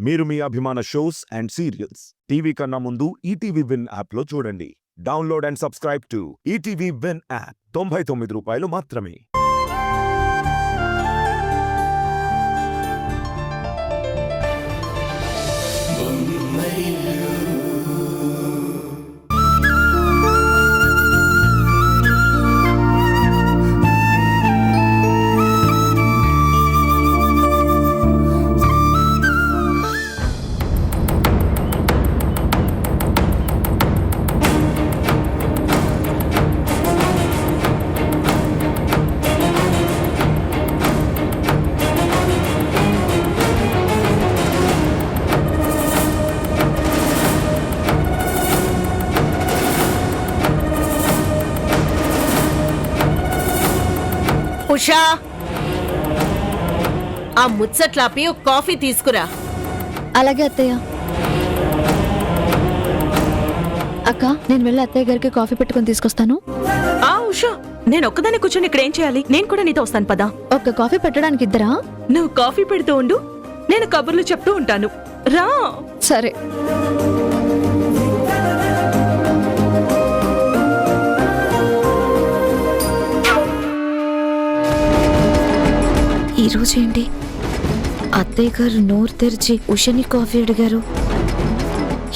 మీరు మీ అభిమాన shows and serials TV కన్నా ముందు ఈటీవీ విన్ యాప్లో చూడండి. Download and subscribe to ETV win app. 99 రూపాయలు మాత్రమే. ఉషా, ఆ ముచ్చట్లాపి ఒక కాఫీ తీసుకురా. అలాగే అత్తయ్య. అక్క, నేను వెళ్ళి అత్తయ్య గారికి కాఫీ పెట్టుకుని తీసుకొస్తాను. ఆ ఉషా, నేను ఒక్కదాన్ని కూర్చొని ఇక్కడ ఏం చేయాలి? నేను కూడా నీతో వస్తాను పదా. ఒక్క కాఫీ పెట్టడానికి ఇద్దరా? నువ్వు కాఫీ పెడుతూ ఉండు, నేను కబుర్లు చెప్తూ ఉంటాను. రా. సరే. ఈరోజు ఏంటి అత్తయ్య గారు నోరు తెరిచి ఉషని కాఫీ అడిగారు?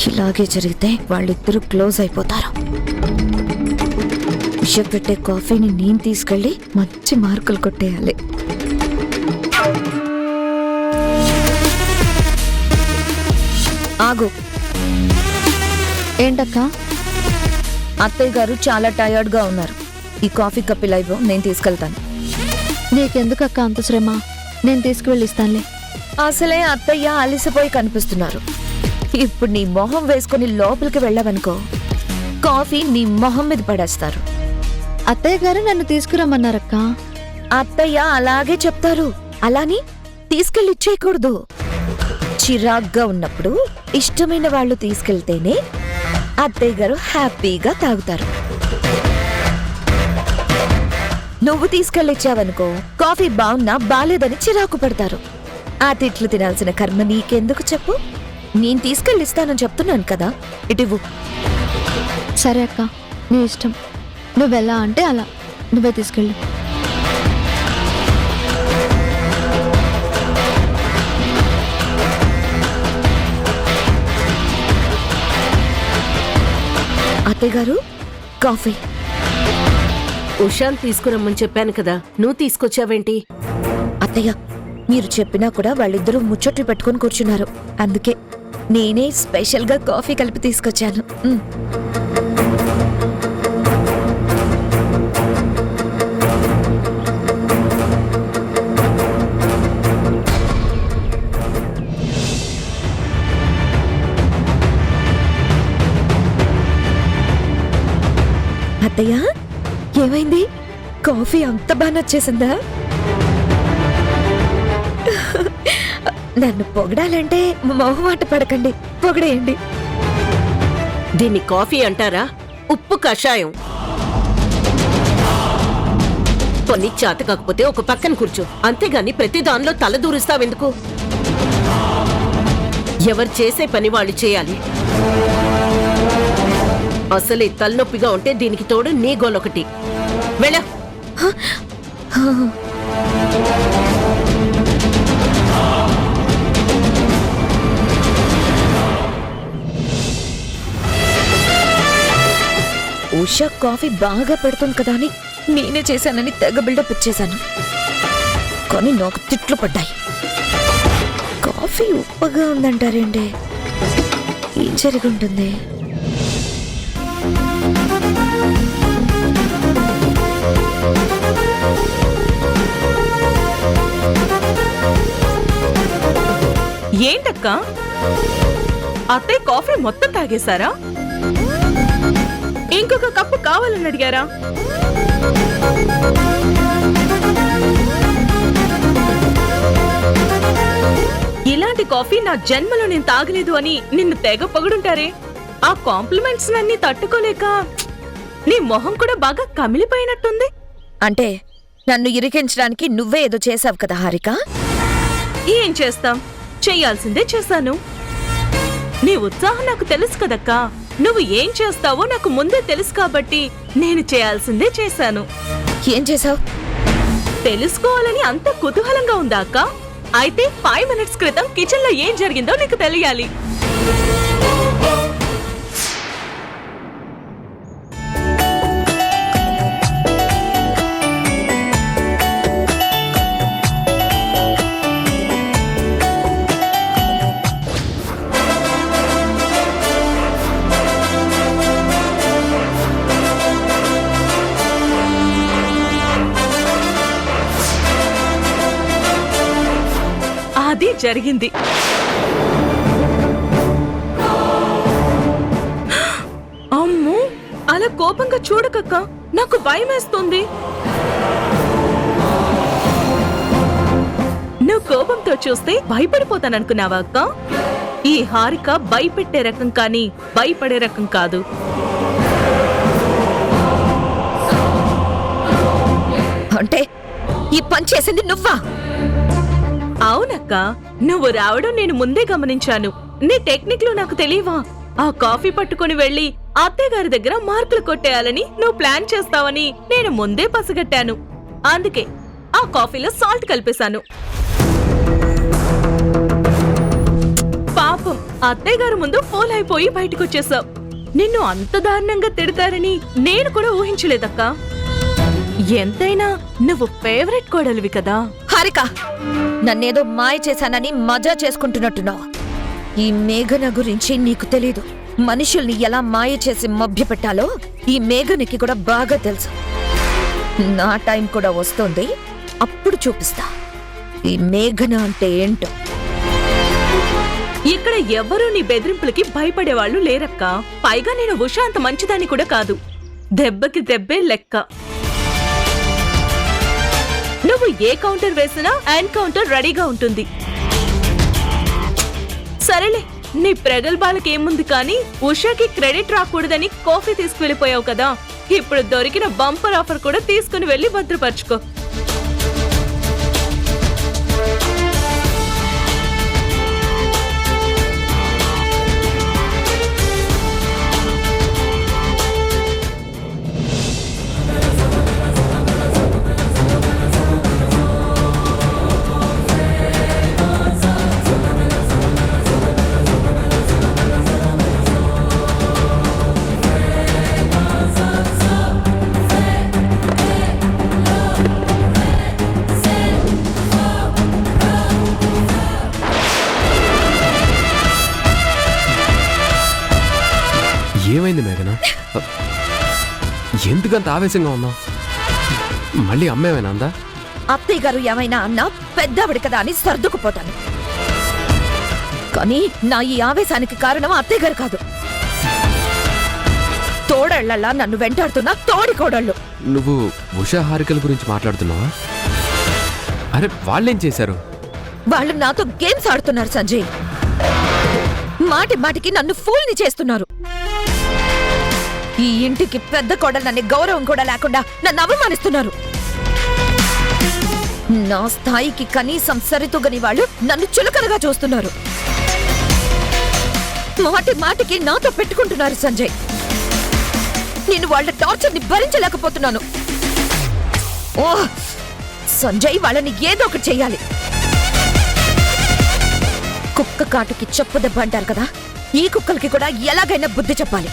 ఇలాగే జరిగితే వాళ్ళిద్దరూ క్లోజ్ అయిపోతారు. ఉష పెట్టే కాఫీని నేను తీసుకెళ్ళి మంచి మార్కులు కొట్టేయాలి. ఆగు. ఏంటక్క? అత్తయ్య గారు చాలా టయర్డ్ గా ఉన్నారు. ఈ కాఫీ కప్ ఇలా ఇవ్వు, నేను తీసుకెళ్తాను. నీకెందుకు అక్క అంత శ్రమ? నేను తీసుకువెళ్ళి ఇస్తానులే. అసలే అత్తయ్య అలిసిపోయి కనిపిస్తున్నారు. ఇప్పుడు నీ మొహం వేసుకుని లోపలికి వెళ్ళవనుకో, కాఫీ నీ మొహం మీద పడేస్తారు. అత్తయ్య గారు నన్ను తీసుకురమ్మన్నారక్క. అత్తయ్య అలాగే చెప్తారు, అలాని తీసుకెళ్ళి ఇచ్చేయకూడదు. చిరాగ్గా ఉన్నప్పుడు ఇష్టమైన వాళ్ళు తీసుకెళ్తేనే అత్తయ్య గారు హ్యాపీగా తాగుతారు. నువ్వు తీసుకెళ్ళిచ్చావనుకో, కాఫీ బాగున్నా బాలేదని చిరాకు పడతారు. ఆ తిట్లు తినాల్సిన కర్మ నీకెందుకు చెప్పు? నేను తీసుకెళ్ళిస్తానని చెప్తున్నాను కదా, ఇటివ్వు. సరే అక్క, నీ ఇష్టం. నువ్వెలా అంటే అలా. నువ్వే తీసుకెళ్ళు. అత్తయ్య గారు, కాఫీ. ఉషాన్ తీసుకురమ్మని చెప్పాను కదా, నువ్వు తీసుకొచ్చావేంటి? అత్తయ్య, మీరు చెప్పినా కూడా వాళ్ళిద్దరూ ముచ్చట్లు పెట్టుకుని కూర్చున్నారు. అందుకే నేనే స్పెషల్ గా కాఫీ కలిపి తీసుకొచ్చాను. అత్తయ్య, ఏమైంది? కాఫీ అంత బాగా నచ్చేసిందా? నన్ను పొగడాలంటే మొహమాట పడకండి, పొగడేయండి. దీన్ని కాఫీ అంటారా? ఉప్పు కషాయం. కొన్ని చేత కాకపోతే ఒక పక్కన కూర్చో, అంతేగాని ప్రతి దానిలో తల దూరుస్తావెందుకు? ఎవరు చేసే పని వాళ్ళు చేయాలి. అసలే తలనొప్పిగా ఉంటే దీనికి తోడు నీ గోలొకటి. వెళ్ళ. ఉషా కాఫీ బాగా పెడుతుంది కదా అని నేనే చేశానని తెగ బిల్డప్ ఇచ్చేశాను. కానీ నాకు తిట్లు పడ్డాయి. కాఫీ ఉప్పగా ఉందంటారేంటి? ఏం జరిగి ఉంటుంది? ఏంటక్క, అత్తయ్య కాఫీ మొత్తం తాగేశారా? ఇంకొక కప్పు కావాలని అడిగారా? ఇలాంటి కాఫీ నా జన్మలో నేను తాగలేదు అని నిన్ను తెగ పొగుడుంటారే. ఆ కాంప్లిమెంట్స్ నన్ని తట్టుకోలేక నీ మొహం కూడా బాగా కమిలిపోయినట్టుంది. అంటే నన్ను ఇరికించడానికి నువ్వే ఏదో చేసావు కదా హారిక? ఏం చేస్తాం, చెయ్యాల్సిందే చేశాను. నీ ఉత్సాహం నాకు తెలుసు కదక్కా. నువ్వు ఏం చేస్తావో నాకు ముందే తెలుసు కాబట్టి నేను చేయాల్సిందే చేశాను. ఏం చేసావు? తెలుసుకోవాలని అంత కుతూహలంగా ఉందా అక్క? అయితే 5 మినిట్స్ క్రితం కిచెన్ లో ఏం జరిగిందో నీకు తెలియాలి. అది జరిగింది. అమ్మో, అలా కోపంగా చూడకక్క, నాకు భయమేస్తుంది. నువ్వు కోపంతో చూస్తే భయపడిపోతాననుకున్నావా అక్క? ఈ హారిక భయపెట్టే రకం కానీ భయపడే రకం కాదు. అంటే ఈ పని చేసింది నువ్వా? అవునక్క, నువ్వు రావడం నేను ముందే గమనించాను. నీ టెక్నిక్లు నాకు తెలియవా? ఆ కాఫీ పట్టుకుని వెళ్లి అత్తయ్య గారి దగ్గర మార్కులు కొట్టేయాలని నువ్వు ప్లాన్ చేస్తావని నేను ముందే పసిగట్టాను. అందుకే ఆ కాఫీలో సాల్ట్ కలిపేశాను. పాపం అత్తయ్య గారు ముందు ఫోల్ అయిపోయి బయటకొచ్చేసావు. నిన్ను అంత దారుణంగా తిడతారని నేను కూడా ఊహించలేదక్కా. ఎంతైనా నువ్వు ఫేవరెట్ కోడలివి కదా. హారిక, నన్నేదో మాయ చేశానని మజా చేసుకుంటున్నట్టున్నావు. ఈ మేఘన గురించి నీకు తెలీదు. మనుషుల్ని ఎలా మాయ చేసి మభ్యపెట్టాలో ఈ మేఘనకి కూడా బాగా తెలుసు. నా టైం కూడా వస్తుంది, అప్పుడు చూపిస్తా ఈ మేఘన అంటే ఏంటో. ఇక్కడ ఎవ్వరూ నీ బెదిరింపులకి భయపడేవాళ్లు లేరక్క. పైగా నేను ఉషా అంత మంచిదాన్ని కూడా కాదు. దెబ్బకి దెబ్బే లెక్క. నువ్వు ఏ కౌంటర్ వేసినా ఎన్కౌంటర్ రెడీగా ఉంటుంది. సరేలే, నీ ప్రగల్భాలకేముంది కానీ ఉషాకి క్రెడిట్ రాకూడదని కాఫీ తీసుకువెళ్ళిపోయావు కదా. ఇప్పుడు దొరికిన బంపర్ ఆఫర్ కూడా తీసుకుని వెళ్లి భద్రపరచుకో. ఏమైంది మేఘనా? ఎందుకంత ఆవేశంగా ఉన్నావు? మళ్ళీ అమ్మేమైనా అందా? అత్తయ్య గారు ఏమైనా అన్నా పెద్దవిడ కదా అని సర్దుకుపోతాను. కానీ నా ఈ ఆవేశానికి కారణం అత్తయ్య గారు కాదు, తోడళ్లలా నన్ను వెంటాడుతున్న తోడి కోడళ్ళు. నువ్వు ఉషా హారికల గురించి మాట్లాడుతున్నావా? అరే, వాళ్ళేం చేశారు? వాళ్ళు నాతో గేమ్స్ ఆడుతున్నారు సంజయ్. మాటి మాటికి నన్ను ఫూల్ని చేస్తున్నారు. ఈ ఇంటికి పెద్ద కోడలనే గౌరవం కూడా లేకుండా నన్ను అవమానిస్తున్నారు. నా స్థాయికి కనీసం సరితూగని వాళ్ళు నన్ను చులకనగా చూస్తున్నారు. మాటి మాటికి నాతో పెట్టుకుంటున్నారు సంజయ్. నేను వాళ్ళ టార్చర్ని భరించలేకపోతున్నాను. ఓహ్ సంజయ్, వాళ్ళని ఏదో ఒకటి చెయ్యాలి. కుక్క కాటుకి చెప్పు దెబ్బ అంటారు కదా, ఈ కుక్కలకి కూడా ఎలాగైనా బుద్ధి చెప్పాలి.